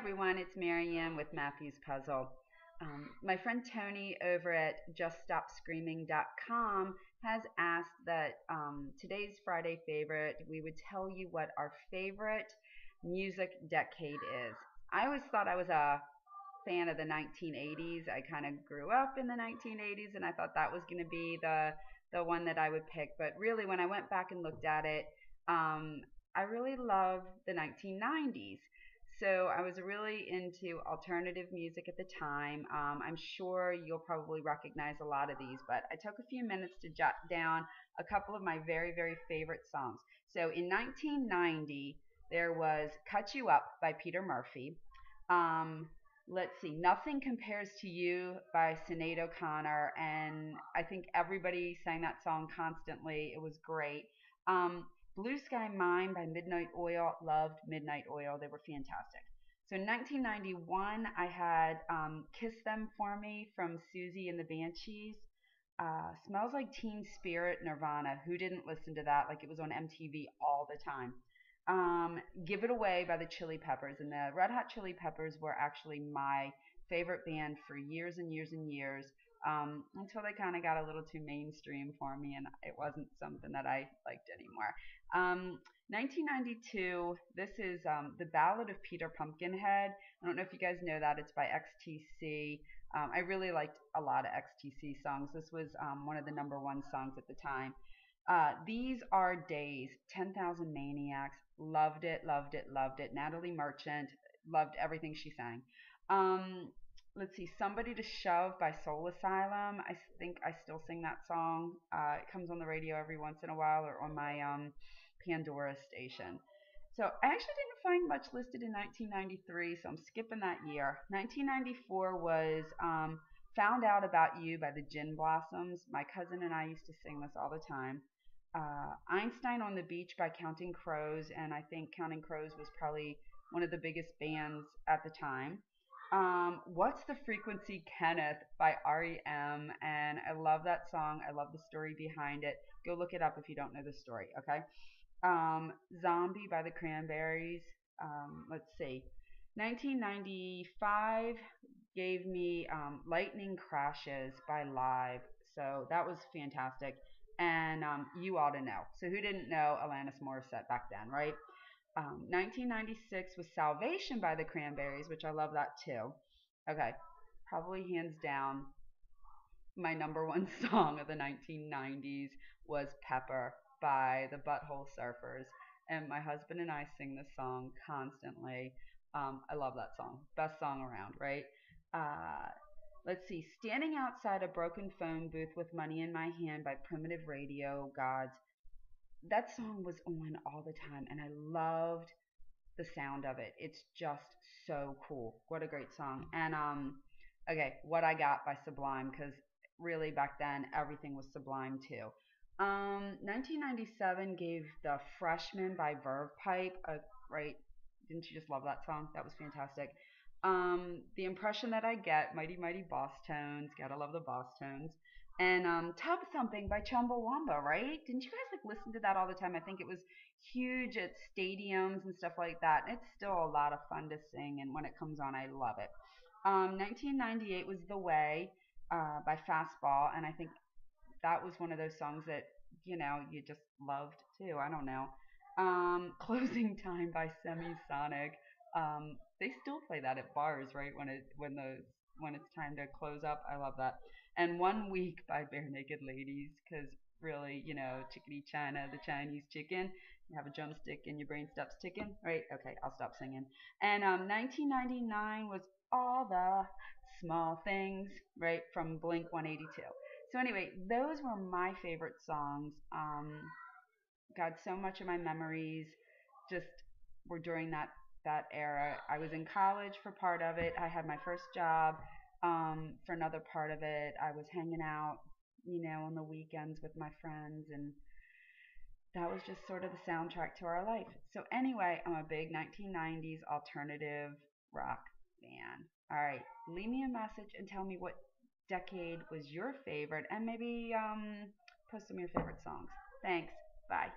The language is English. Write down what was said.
everyone, it's Marianne with Matthew's Puzzle. My friend Tony over at JustStopScreaming.com has asked that today's Friday favorite, we would tell you what our favorite music decade is. I always thought I was a fan of the 1980s. I kind of grew up in the 1980s, and I thought that was going to be the one that I would pick. But really, when I went back and looked at it, I really love the 1990s. So I was really into alternative music at the time. I'm sure you'll probably recognize a lot of these, but I took a few minutes to jot down a couple of my very, very favorite songs. So in 1990, there was Cut You Up by Peter Murphy. Let's see, Nothing Compares to You by Sinead O'Connor, and I think everybody sang that song constantly. It was great. Blue Sky Mine by Midnight Oil. Loved Midnight Oil. They were fantastic. So in 1991, I had Kiss Them For Me from Susie and the Banshees. Smells Like Teen Spirit, Nirvana. Who didn't listen to that? Like it was on MTV all the time. Give It Away by the Chili Peppers. And the Red Hot Chili Peppers were actually my favorite band for years and years and years. Until they kind of got a little too mainstream for me and it wasn't something that I liked anymore. 1992, this is The Ballad of Peter Pumpkinhead. I don't know if you guys know that. It's by XTC. I really liked a lot of XTC songs. This was one of the number one songs at the time. These Are Days, 10,000 Maniacs. Loved it, loved it, loved it. Natalie Merchant. Loved everything she sang. Let's see, Somebody to Shove by Soul Asylum. I think I still sing that song. It comes on the radio every once in a while or on my Pandora station. So I actually didn't find much listed in 1993, so I'm skipping that year. 1994 was Found Out About You by the Gin Blossoms. My cousin and I used to sing this all the time. Einstein on the Beach by Counting Crows, and I think Counting Crows was probably one of the biggest bands at the time. What's the Frequency, Kenneth by REM, and I love that song. I love the story behind it. Go look it up if you don't know the story, okay? Zombie by the Cranberries. Let's see. 1995 gave me Lightning Crashes by Live, so that was fantastic. And You Ought to Know. So who didn't know Alanis Morissette back then, right? 1996 was Salvation by the Cranberries, which I love that too. Okay, probably hands down, my number one song of the 1990s was Pepper by the Butthole Surfers. And my husband and I sing this song constantly. I love that song. Best song around, right? Let's see, Standing Outside a Broken Phone Booth with Money in My Hand by Primitive Radio Gods. That song was on all the time and I loved the sound of it. It's just so cool. What a great song. And okay, What I Got by Sublime, because really back then everything was Sublime too. 1997 gave The Freshman by Verve Pipe, right? Didn't you just love that song? That was fantastic. The Impression That I Get, Mighty Mighty Boss Tones, gotta love the Boss Tones. And Tub Thumping by Chumbawamba, right? Didn't you guys like listen to that all the time? I think it was huge at stadiums and stuff like that. It's still a lot of fun to sing, and when it comes on, I love it. 1998 was The Way by Fastball, and I think that was one of those songs that, you know, you just loved too. I don't know. Closing Time by Semisonic. They still play that at bars, right? When it's time to close up. I love that. And One Week by Bare Naked Ladies, because really, you know, chickadee China, the Chinese chicken. You have a drumstick and your brain stops ticking, right? Okay, I'll stop singing. And 1999 was All the Small Things, right, from Blink 182. So anyway, those were my favorite songs. God, so much of my memories just were during that era. I was in college for part of it. I had my first job for another part of it. I was hanging out, you know, on the weekends with my friends, and that was just sort of the soundtrack to our life. So anyway, I'm a big 1990s alternative rock fan. All right, leave me a message and tell me what decade was your favorite, and maybe post some of your favorite songs. Thanks. Bye.